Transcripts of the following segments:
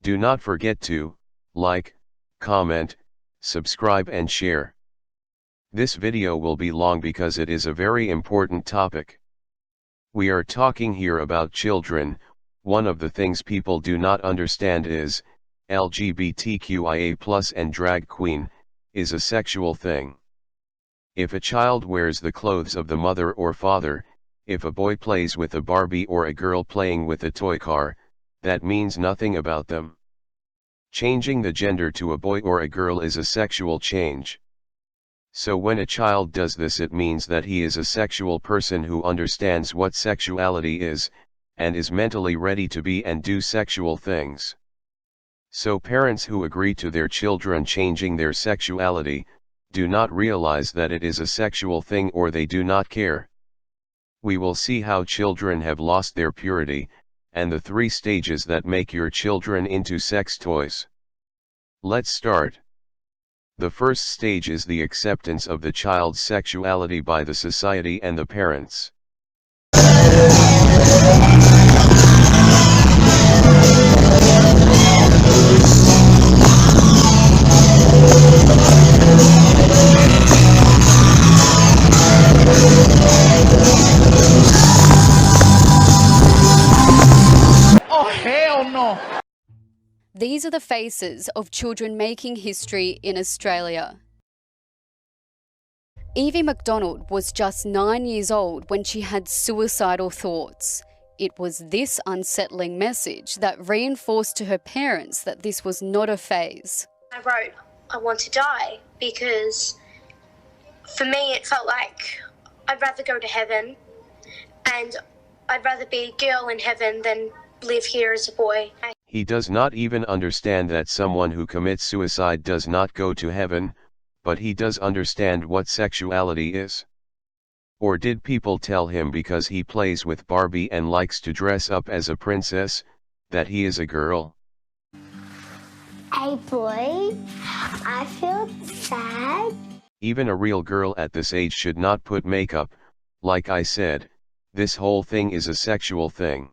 Do not forget to like, comment, subscribe and share. This video will be long because it is a very important topic. We are talking here about children. One of the things people do not understand is, LGBTQIA+ and drag queen is a sexual thing. If a child wears the clothes of the mother or father, if a boy plays with a Barbie or a girl playing with a toy car, that means nothing about them. Changing the gender to a boy or a girl is a sexual change. So when a child does this, it means that he is a sexual person who understands what sexuality is, and is mentally ready to be and do sexual things. So parents who agree to their children changing their sexuality, do not realize that it is a sexual thing, or they do not care. We will see how children have lost their purity, and the 3 stages that make your children into sex toys. Let's start. The first stage is the acceptance of the child's sexuality by the society and the parents. Oh, hell no! These are the faces of children making history in Australia. Evie McDonald was just 9 years old when she had suicidal thoughts. It was this unsettling message that reinforced to her parents that this was not a phase. I wrote, I want to die, because for me it felt like I'd rather go to heaven, and I'd rather be a girl in heaven than live here as a boy. He does not even understand that someone who commits suicide does not go to heaven, but he does understand what sexuality is. Or did people tell him because he plays with Barbie and likes to dress up as a princess, that he is a girl? Hey boy, I feel sad. Even a real girl at this age should not put makeup. Like I said, this whole thing is a sexual thing.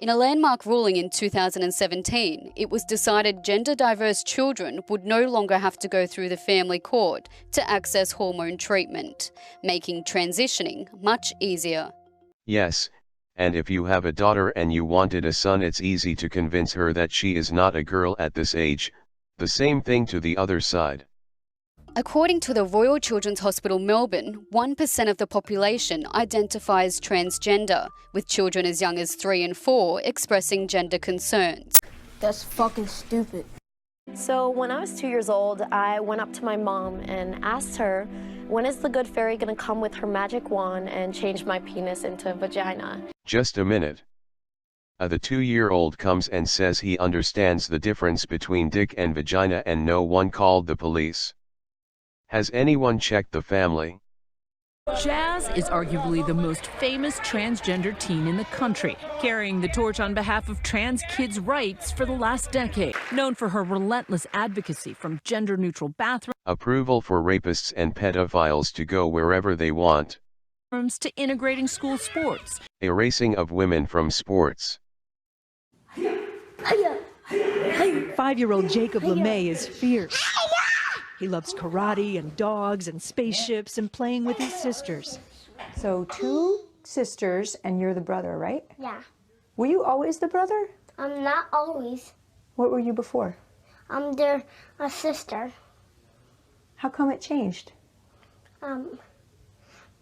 In a landmark ruling in 2017, it was decided gender-diverse children would no longer have to go through the family court to access hormone treatment, making transitioning much easier. Yes, and if you have a daughter and you wanted a son, it's easy to convince her that she is not a girl at this age. The same thing to the other side. According to the Royal Children's Hospital Melbourne, 1% of the population identifies transgender, with children as young as 3 and 4 expressing gender concerns. That's fucking stupid. So when I was 2 years old, I went up to my mom and asked her, when is the good fairy going to come with her magic wand and change my penis into a vagina? Just a minute. The 2-year-old comes and says he understands the difference between dick and vagina, and no one called the police. Has anyone checked the family? Jazz is arguably the most famous transgender teen in the country, carrying the torch on behalf of trans kids' rights for the last decade. Known for her relentless advocacy, from gender-neutral bathrooms Approval for rapists and pedophiles to go wherever they want. to integrating school sports. Erasing of women from sports. 5-year-old Jacob LeMay is fierce. He loves karate and dogs and spaceships and playing with his sisters. So 2 sisters and you're the brother, right? Yeah. Were you always the brother? I'm not always. What were you before? They're a sister. How come it changed?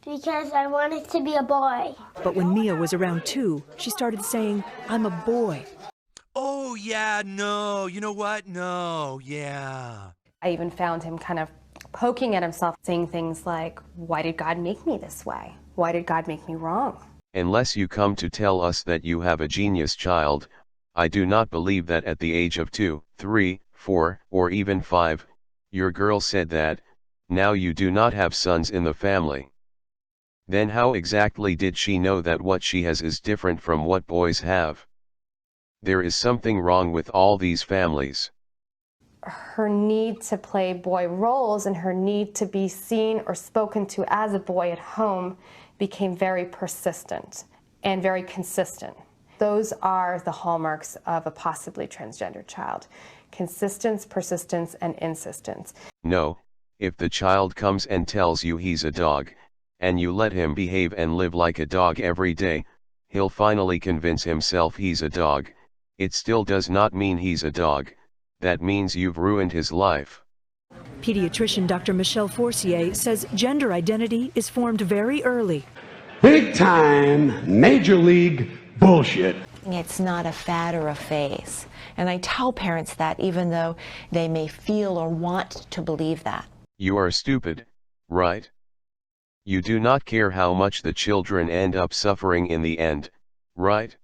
Because I wanted to be a boy. But when Mia was around 2, she started saying, "I'm a boy." Oh, yeah, no, you know what? No, yeah. I even found him kind of poking at himself, saying things like, why did God make me this way? Why did God make me wrong? Unless you come to tell us that you have a genius child, I do not believe that at the age of 2, 3, 4, or even 5, your girl said that. Now you do not have sons in the family. Then how exactly did she know that what she has is different from what boys have? There is something wrong with all these families. Her need to play boy roles and her need to be seen or spoken to as a boy at home became very persistent and very consistent. Those are the hallmarks of a possibly transgender child. Consistence, persistence, and insistence. No, if the child comes and tells you he's a dog, and you let him behave and live like a dog every day, he'll finally convince himself he's a dog. It still does not mean he's a dog. That means you've ruined his life. Pediatrician Dr. Michelle Forcier says gender identity is formed very early. Big time, major league bullshit. It's not a fad or a phase. And I tell parents that even though they may feel or want to believe that. You are stupid, right? You do not care how much the children end up suffering in the end, right?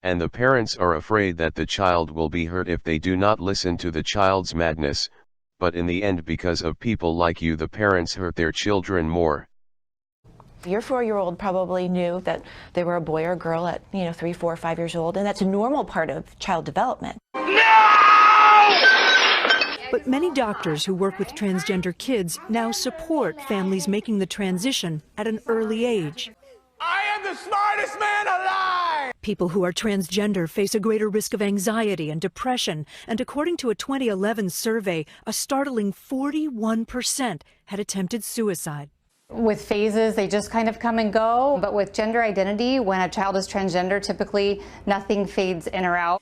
And the parents are afraid that the child will be hurt if they do not listen to the child's madness, but in the end, because of people like you, the parents hurt their children more. Your 4-year-old probably knew that they were a boy or a girl at, 3, 4, 5 years old, and that's a normal part of child development. But many doctors who work with transgender kids now support families making the transition at an early age. I am the smartest man alive! People who are transgender face a greater risk of anxiety and depression, and according to a 2011 survey, a startling 41% had attempted suicide. With phases, they just kind of come and go. But with gender identity, when a child is transgender, typically nothing fades in or out.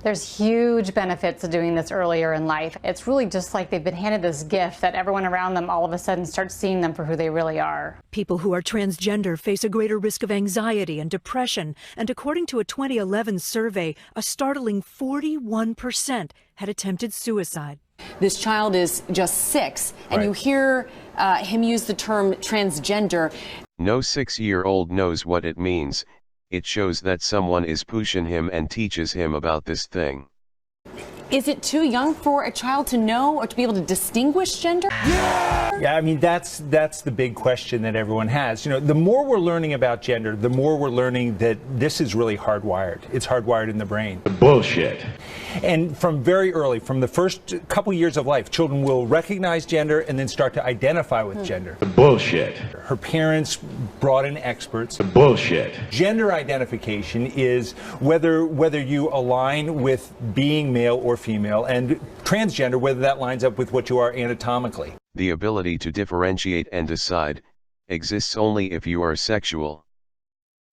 There's huge benefits to doing this earlier in life. It's really just like they've been handed this gift that everyone around them all of a sudden starts seeing them for who they really are. People who are transgender face a greater risk of anxiety and depression, and according to a 2011 survey, a startling 41% had attempted suicide. This child is just 6, and Right. you hear him use the term transgender. No 6-year-old knows what it means. It shows that someone is pushing him and teaches him about this thing. Is it too young for a child to know or to be able to distinguish gender? Yeah, I mean, that's the big question that everyone has. The more we're learning about gender, the more we're learning that this is really hardwired. It's hardwired in the brain. Bullshit. And from very early, from the first couple years of life, children will recognize gender and then start to identify with gender. Bullshit. Her parents brought in experts. Bullshit. Gender identification is whether you align with being male or female, and transgender, whether that lines up with what you are anatomically. The ability to differentiate and decide exists only if you are sexual.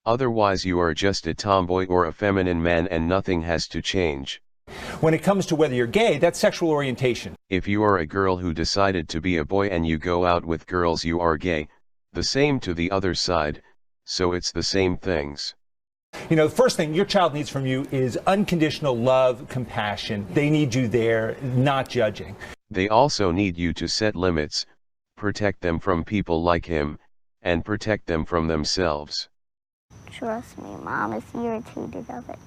Otherwise, you are just a tomboy or a feminine man, and nothing has to change. When it comes to whether you're gay, that's sexual orientation. If you are a girl who decided to be a boy and you go out with girls, you are gay. The same to the other side, so it's the same things. The first thing your child needs from you is unconditional love, compassion. They need you there, not judging. They also need you to set limits, protect them from people like him, and protect them from themselves. Trust me, Mom is irritated of it.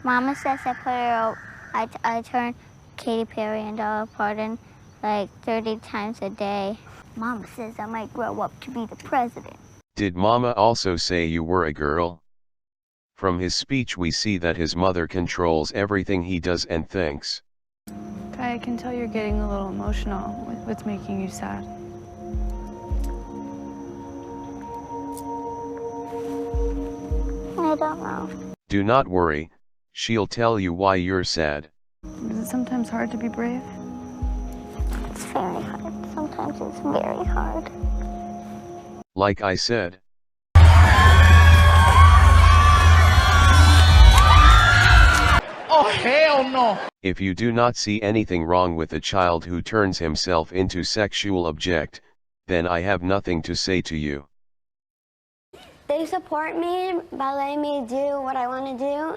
Mama says I turn Katy Perry and Dolly Parton like 30 times a day. Mama says I might grow up to be the president. Did Mama also say you were a girl? From his speech we see that his mother controls everything he does and thinks. I can tell you're getting a little emotional with what's making you sad. I don't know. Do not worry, she'll tell you why you're sad. Is it sometimes hard to be brave? It's very hard. Sometimes it's very hard. Like I said. Oh, hell no! If you do not see anything wrong with a child who turns himself into sexual object, then I have nothing to say to you. They support me by letting me do what I want to do. Well,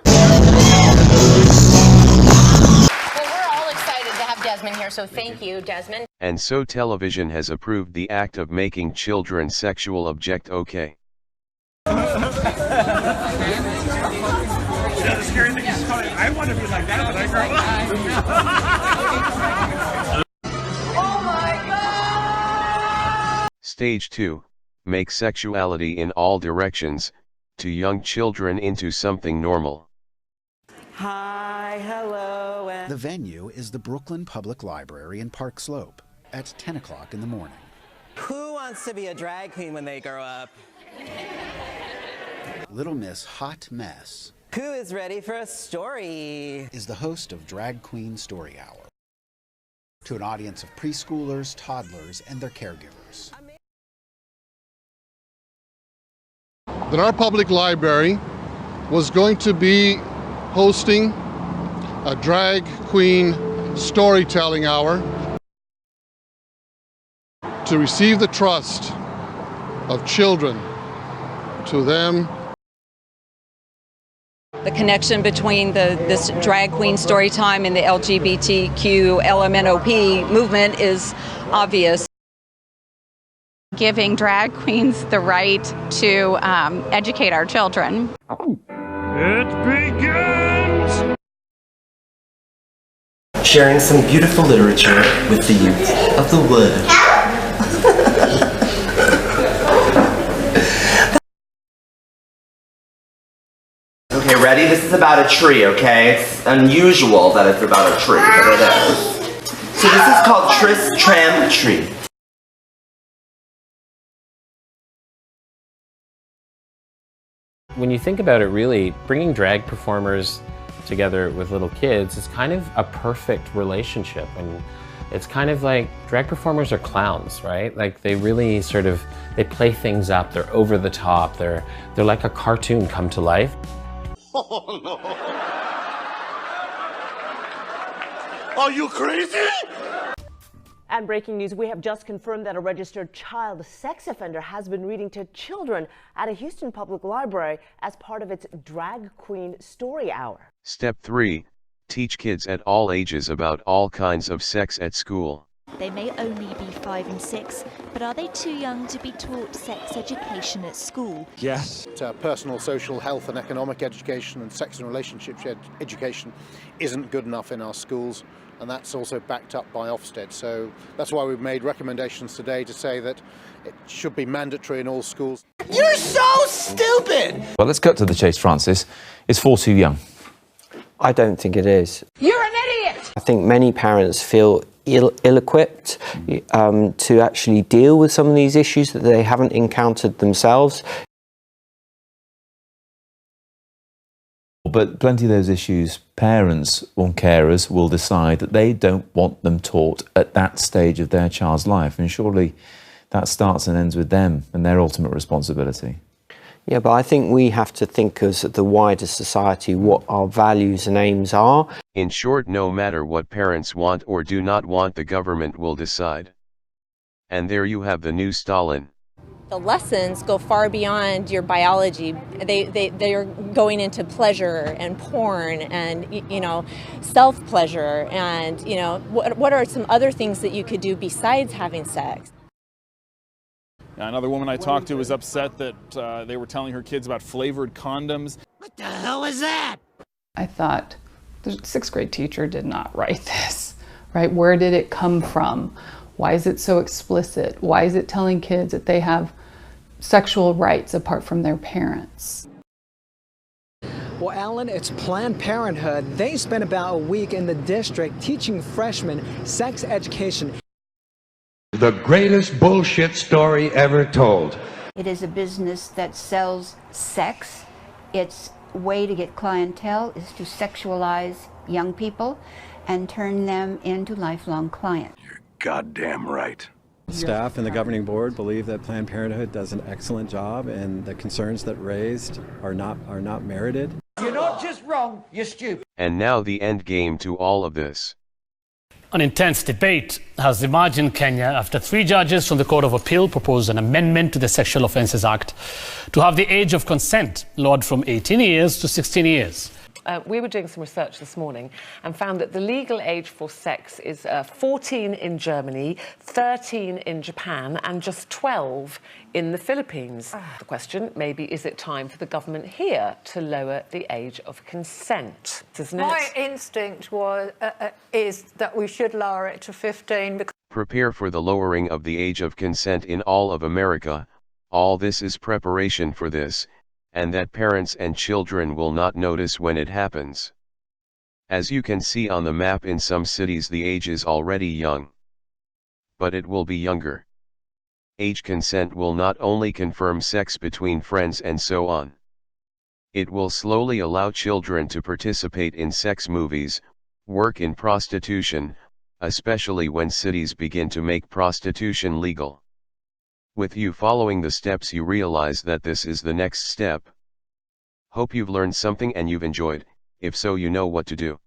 we're all excited to have Desmond here, so thank you, Desmond. And so television has approved the act of making children sexual object okay. The scary thing is coming. I want to be like that when I grow up. Oh my God! Stage 2. Make sexuality in all directions, to young children into something normal. Hi, hello. The venue is the Brooklyn Public Library in Park Slope at 10 o'clock in the morning. Who wants to be a drag queen when they grow up? Little Miss Hot Mess. Who is ready for a story? Is the host of Drag Queen Story Hour to an audience of preschoolers, toddlers, and their caregivers. That our public library was going to be hosting a Drag Queen Storytelling Hour to receive the trust of children to them. The connection between this drag queen story time and the LGBTQ LMNOP movement is obvious. Giving drag queens the right to educate our children. It begins! Sharing some beautiful literature with the youth of the wood. Okay, ready? This is about a tree, okay? It's unusual that it's about a tree, but it is. So this is called Tris Tram Tree. When you think about it, really, bringing drag performers together with little kids is kind of a perfect relationship. And it's kind of like drag performers are clowns, right? Like they really sort of, they play things up, they're over the top, they're like a cartoon come to life. Oh no! Are you crazy? And breaking news, we have just confirmed that a registered child sex offender has been reading to children at a Houston Public Library as part of its Drag Queen Story Hour. Step 3. Teach kids at all ages about all kinds of sex at school. They may only be 5 and 6, but are they too young to be taught sex education at school? Yes. Personal, social, health and economic education and sex and relationship education isn't good enough in our schools, and that's also backed up by Ofsted. So that's why we've made recommendations today to say that it should be mandatory in all schools. You're so stupid! Well, let's cut to the chase, Francis. Is 4 too young? I don't think it is. You're an idiot! I think many parents feel ill-equipped to actually deal with some of these issues that they haven't encountered themselves. But plenty of those issues, parents or carers will decide that they don't want them taught at that stage of their child's life. And surely that starts and ends with them and their ultimate responsibility. Yeah, but I think we have to think as the wider society what our values and aims are. In short, no matter what parents want or do not want, the government will decide. And there you have the new Stalin. The lessons go far beyond your biology. They are going into pleasure and porn and, you know, self-pleasure and, you know, what are some other things that you could do besides having sex? Another woman I talked to was upset that they were telling her kids about flavored condoms. What the hell is that? I thought, the 6th grade teacher did not write this, right? Where did it come from? Why is it so explicit? Why is it telling kids that they have sexual rights apart from their parents? Well, Alan, it's Planned Parenthood. They spent about a week in the district teaching freshmen sex education. The greatest bullshit story ever told. It is a business that sells sex. Its way to get clientele is to sexualize young people and turn them into lifelong clients. You're goddamn right. Staff and the governing board believe that Planned Parenthood does an excellent job, and the concerns that raised are not merited. You're not just wrong, you're stupid. And now the end game to all of this. An intense debate has emerged in Kenya after 3 judges from the Court of Appeal proposed an amendment to the Sexual Offences Act to have the age of consent lowered from 18 years to 16 years. We were doing some research this morning and found that the legal age for sex is 14 in Germany, 13 in Japan, and just 12 in the Philippines. The question, maybe, is it time for the government here to lower the age of consent? Isn't it? My instinct is that we should lower it to 15. Prepare for the lowering of the age of consent in all of America. All this is preparation for this, and that parents and children will not notice when it happens. As you can see on the map, in some cities the age is already young. But it will be younger. Age consent will not only confirm sex between friends and so on. It will slowly allow children to participate in sex movies, work in prostitution, especially when cities begin to make prostitution legal. With you following the steps, you realize that this is the next step. Hope you've learned something and you've enjoyed. If so, you know what to do.